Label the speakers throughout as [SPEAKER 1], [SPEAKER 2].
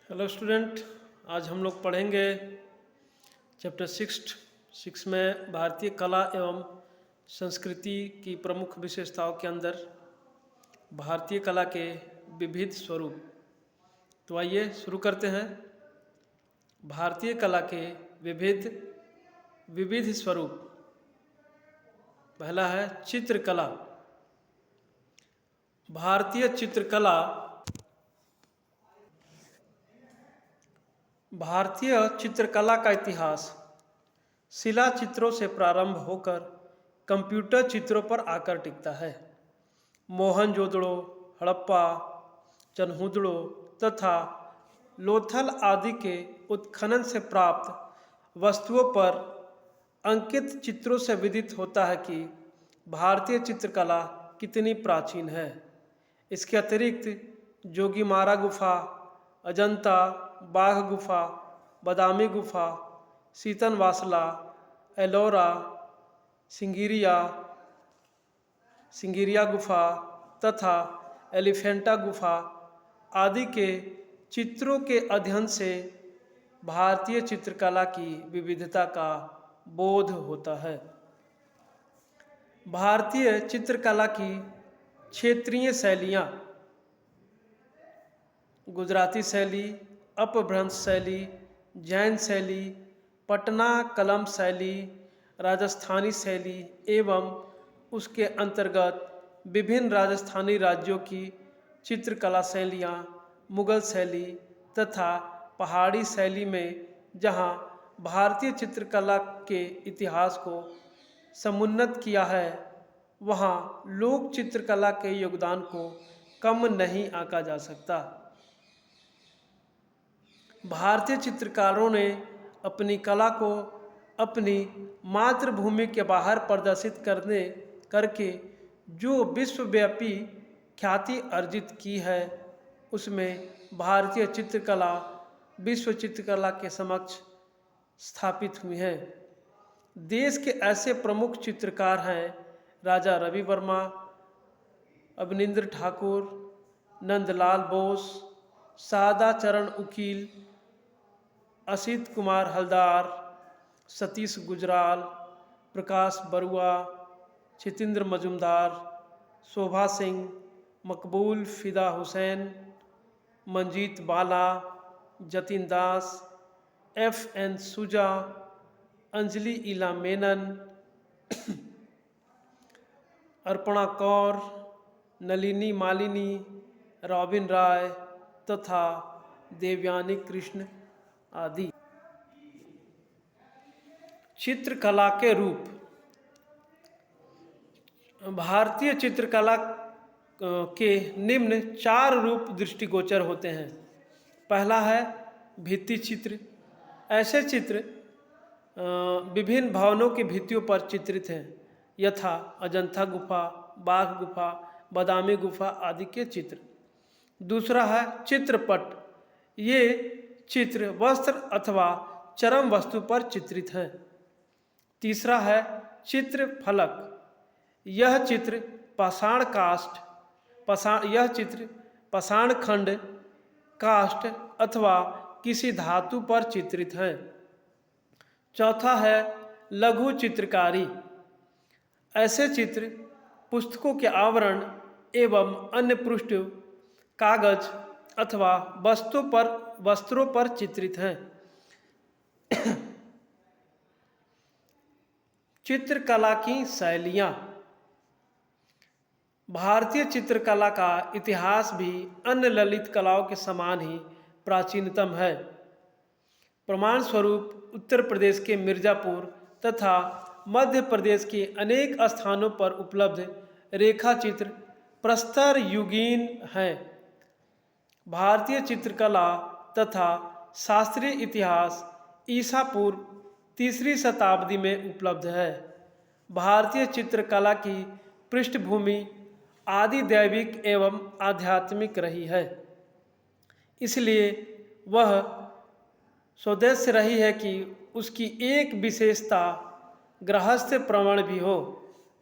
[SPEAKER 1] Hello student, आज हम लोग पढ़ेंगे चैप्टर 6 में भारतीय कला एवं संस्कृति की प्रमुख विशेषताओं के अंदर भारतीय कला के विविध स्वरूप। तो आइए शुरू करते हैं। भारतीय कला के विविध स्वरूप। पहला है चित्रकला। भारतीय चित्रकला का इतिहास शिला चित्रों से प्रारंभ होकर कंप्यूटर चित्रों पर आकर टिकता है। मोहनजोदड़ो, हड़प्पा, चनहुदड़ो तथा लोथल आदि के उत्खनन से प्राप्त वस्तुओं पर अंकित चित्रों से विदित होता है कि भारतीय चित्रकला कितनी प्राचीन है। इसके अतिरिक्त जोगीमारा गुफा, अजंता, बाघ गुफा, बादामी गुफा, सीतनवासला, एलोरा, सिंगिरिया गुफा तथा एलिफेंटा गुफा आदि के चित्रों के अध्ययन से भारतीय चित्रकला की विविधता का बोध होता है। भारतीय चित्रकला की क्षेत्रीय शैलियाँ: गुजराती शैली, अपभ्रंश शैली, जैन शैली, पटना कलम शैली, राजस्थानी शैली एवं उसके अंतर्गत विभिन्न राजस्थानी राज्यों की चित्रकला शैलियाँ, मुगल शैली तथा पहाड़ी शैली में जहाँ भारतीय चित्रकला के इतिहास को समुन्नत किया है, वहाँ लोक चित्रकला के योगदान को कम नहीं आंका जा सकता। भारतीय चित्रकारों ने अपनी कला को अपनी मातृभूमि के बाहर प्रदर्शित करके जो विश्वव्यापी ख्याति अर्जित की है, उसमें भारतीय चित्रकला विश्व चित्रकला के समक्ष स्थापित हुई है। देश के ऐसे प्रमुख चित्रकार हैं राजा रवि वर्मा, अवनींद्र ठाकुर, नंदलाल बोस, सादा चरण उकील, असित कुमार हलदार, सतीश गुजराल, प्रकाश बरुआ, छितेंद्र मजुमदार, शोभा सिंह, मकबूल फिदा हुसैन, मंजीत बाला, जतिन दास, FN सुजा, अंजलि इला मेनन, अर्पणा कौर, नलिनी मालिनी, रॉबिन राय तथा देवयानी कृष्ण आदि। चित्रकला के रूप: भारतीय चित्रकला के निम्न 4 रूप दृष्टिगोचर होते हैं। पहला है भित्ति चित्र। ऐसे चित्र विभिन्न भवनों की भित्तियों पर चित्रित हैं, यथा अजंता गुफा, बाघ गुफा, बादामी गुफा आदि के चित्र। दूसरा है चित्रपट। ये चित्र वस्त्र अथवा चरम वस्तु पर चित्रित हैं। तीसरा है चित्र फलक। यह चित्र पाषाण खंड, काष्ठ अथवा किसी धातु पर चित्रित हैं। चौथा है लघु चित्रकारी। ऐसे चित्र पुस्तकों के आवरण एवं अन्य पृष्ठ, कागज अथवा वस्त्रों पर चित्रित हैं। चित्रकला की शैलियाँ: भारतीय चित्रकला का इतिहास भी अन्य ललित कलाओं के समान ही प्राचीनतम है। प्रमाण स्वरूप उत्तर प्रदेश के मिर्जापुर तथा मध्य प्रदेश के अनेक स्थानों पर उपलब्ध रेखा चित्र प्रस्तर युगीन हैं। भारतीय चित्रकला तथा शास्त्रीय इतिहास ईसा पूर्व 3री शताब्दी में उपलब्ध है। भारतीय चित्रकला की पृष्ठभूमि आदि दैविक एवं आध्यात्मिक रही है, इसलिए वह स्वदेश्य रही है कि उसकी एक विशेषता गृहस्थ प्रवण भी हो।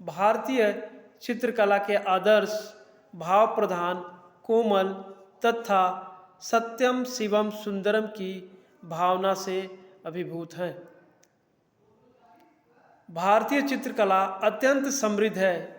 [SPEAKER 1] भारतीय चित्रकला के आदर्श भाव प्रधान, कोमल तथा सत्यम शिवम सुंदरम की भावना से अभिभूत हैं। भारतीय चित्रकला अत्यंत समृद्ध है।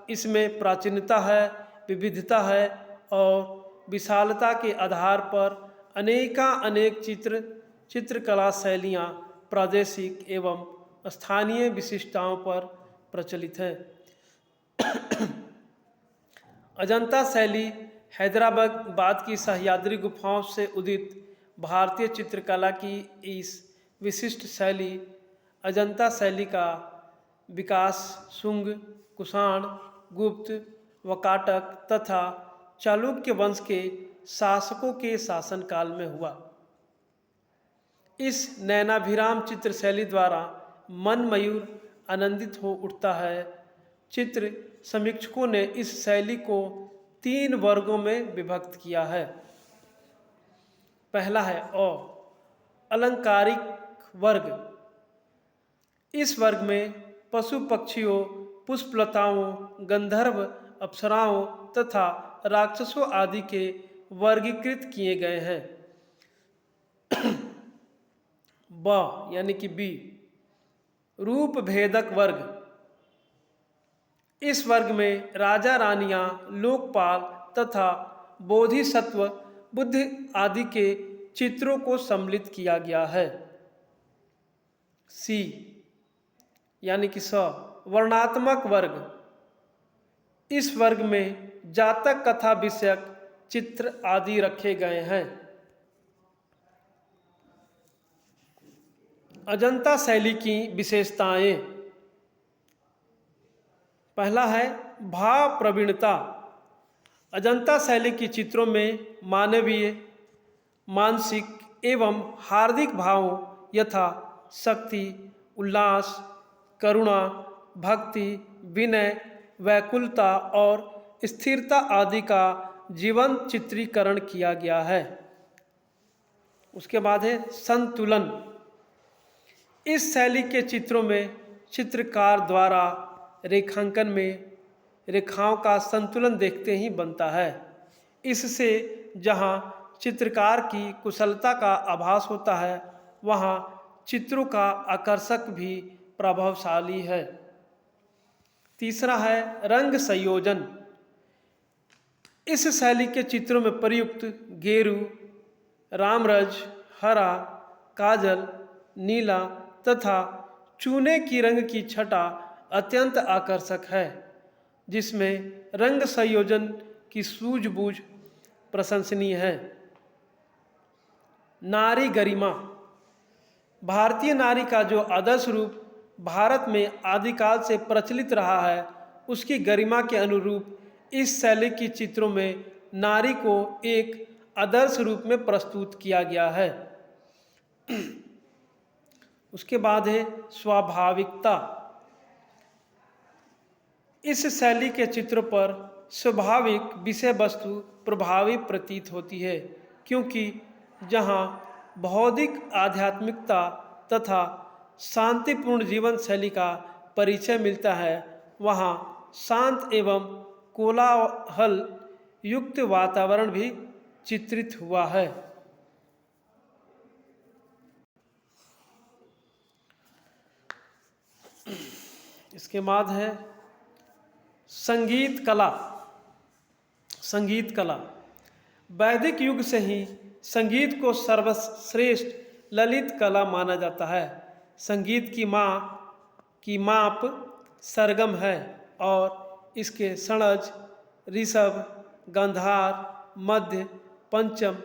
[SPEAKER 1] इसमें प्राचीनता है, विविधता है और विशालता के आधार पर अनेक चित्रकला शैलियाँ प्रादेशिक एवं स्थानीय विशिष्टताओं पर प्रचलित हैं। अजंता शैली हैदराबाद की सह्याद्री गुफाओं से उदित भारतीय चित्रकला की इस विशिष्ट शैली अजंता शैली का विकास शुंग, कुषाण, गुप्त, वकाटक तथा चालुक्य वंश के शासकों के शासनकाल में हुआ। इस नैनाभिराम चित्र शैली द्वारा मन मयूर आनंदित हो उठता है। चित्र समीक्षकों ने इस शैली को 3 वर्गों में विभक्त किया है। पहला है अलंकारिक वर्ग। इस वर्ग में पशु पक्षियों, पुष्पलताओं, गंधर्व अप्सराओं तथा राक्षसों आदि के वर्गीकृत किए गए हैं। यानी कि बी, रूप भेदक वर्ग। इस वर्ग में राजा रानियां, लोकपाल तथा बोधिसत्व, बुद्ध आदि के चित्रों को सम्मिलित किया गया है। सी यानी कि वर्णात्मक वर्ग। इस वर्ग में जातक कथा विषयक चित्र आदि रखे गए हैं। अजंता शैली की विशेषताएं। पहला है भाव प्रवीणता। अजंता शैली की चित्रों में मानवीय, मानसिक एवं हार्दिक भावों यथा शक्ति, उल्लास, करुणा, भक्ति, विनय, व्याकुलता और स्थिरता आदि का जीवंत चित्रीकरण किया गया है। उसके बाद है संतुलन। इस शैली के चित्रों में चित्रकार द्वारा रेखांकन में रेखाओं का संतुलन देखते ही बनता है। इससे जहाँ चित्रकार की कुशलता का आभास होता है, वहाँ चित्रों का आकर्षक भी प्रभावशाली है। तीसरा है रंग संयोजन। इस शैली के चित्रों में प्रयुक्त गेरू, रामरज, हरा, काजल, नीला तथा चूने की रंग की छटा अत्यंत आकर्षक है, जिसमें रंग संयोजन की सूझबूझ प्रशंसनीय है। नारी गरिमा। भारतीय नारी का जो आदर्श रूप भारत में आदिकाल से प्रचलित रहा है, उसकी गरिमा के अनुरूप इस शैली की चित्रों में नारी को एक आदर्श रूप में प्रस्तुत किया गया है। उसके बाद है स्वाभाविकता। इस शैली के चित्रों पर स्वाभाविक विषय वस्तु प्रभावी प्रतीत होती है, क्योंकि जहाँ बौद्धिक आध्यात्मिकता तथा शांतिपूर्ण जीवन शैली का परिचय मिलता है, वहाँ शांत एवं कोलाहल युक्त वातावरण भी चित्रित हुआ है। इसके बाद है संगीत कला। संगीत कला वैदिक युग से ही संगीत को सर्वश्रेष्ठ ललित कला माना जाता है। संगीत की माप सरगम है और इसके षड्ज, ऋषभ, गांधार, मध्य, पंचम,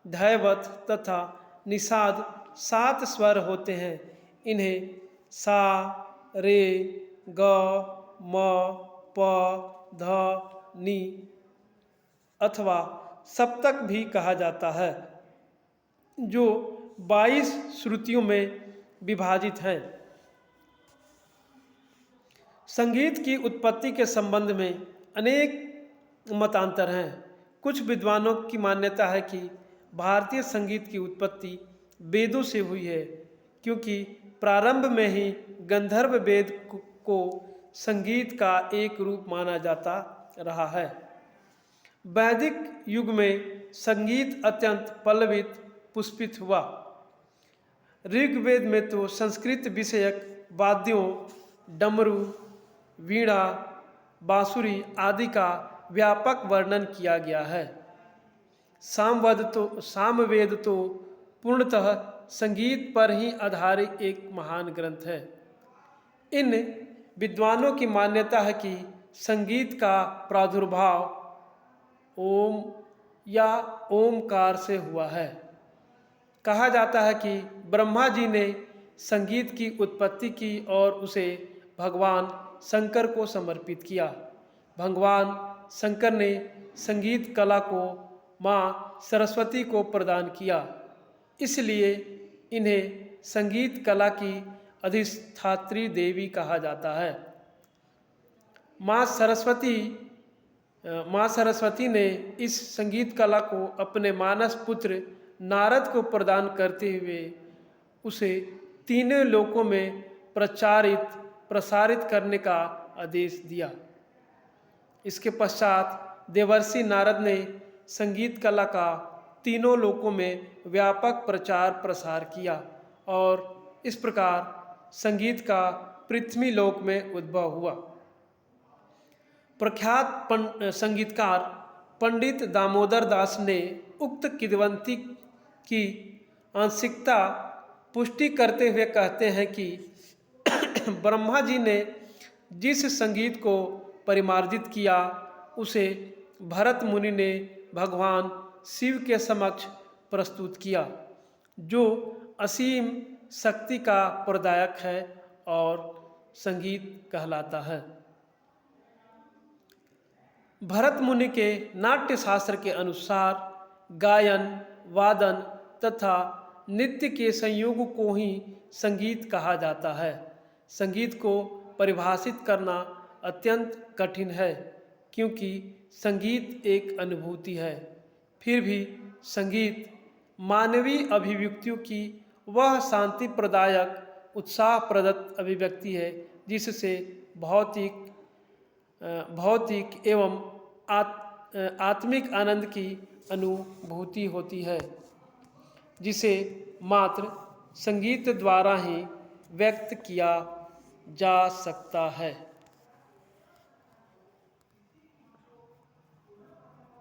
[SPEAKER 1] धैवत तथा निषाद 7 स्वर होते हैं। इन्हें सा, रे, ग, म, प, ध, नि अथवा सप्तक भी कहा जाता है, जो 22 श्रुतियों में विभाजित हैं। संगीत की उत्पत्ति के संबंध में अनेक मतांतर हैं। कुछ विद्वानों की मान्यता है कि भारतीय संगीत की उत्पत्ति वेदों से हुई है, क्योंकि प्रारंभ में ही गंधर्व वेद को संगीत का एक रूप माना जाता रहा है। वैदिक युग में संगीत अत्यंत पल्लवित पुष्पित हुआ। ऋग्वेद में तो संस्कृत विषयक वाद्यों डमरू, वीणा, बांसुरी आदि का व्यापक वर्णन किया गया है। सामवेद तो पूर्णतः संगीत पर ही आधारित एक महान ग्रंथ है। इन विद्वानों की मान्यता है कि संगीत का प्रादुर्भाव ओम या ओमकार से हुआ है। कहा जाता है कि ब्रह्मा जी ने संगीत की उत्पत्ति की और उसे भगवान शंकर को समर्पित किया। भगवान शंकर ने संगीत कला को माँ सरस्वती को प्रदान किया, इसलिए इन्हें संगीत कला की अधिष्ठात्री देवी कहा जाता है। माँ सरस्वती ने इस संगीत कला को अपने मानस पुत्र नारद को प्रदान करते हुए उसे तीनों लोकों में प्रसारित करने का आदेश दिया। इसके पश्चात देवर्षि नारद ने संगीत कला का तीनों लोकों में व्यापक प्रचार प्रसार किया और इस प्रकार संगीत का पृथ्वी लोक में उद्भव हुआ। प्रख्यात संगीतकार पंडित दामोदर दास ने उक्त किंवदंती की आंशिकता पुष्टि करते हुए कहते हैं कि ब्रह्मा जी ने जिस संगीत को परिमार्जित किया उसे भरत मुनि ने भगवान शिव के समक्ष प्रस्तुत किया, जो असीम शक्ति का प्रदायक है और संगीत कहलाता है। भरत मुनि के नाट्य शास्त्र के अनुसार गायन, वादन तथा नृत्य के संयोग को ही संगीत कहा जाता है। संगीत को परिभाषित करना अत्यंत कठिन है, क्योंकि संगीत एक अनुभूति है। फिर भी संगीत मानवीय अभिव्यक्तियों की वह शांति प्रदायक उत्साहप्रद अभिव्यक्ति है जिससे भौतिक एवं आत्मिक आनंद की अनुभूति होती है, जिसे मात्र संगीत द्वारा ही व्यक्त किया जा सकता है।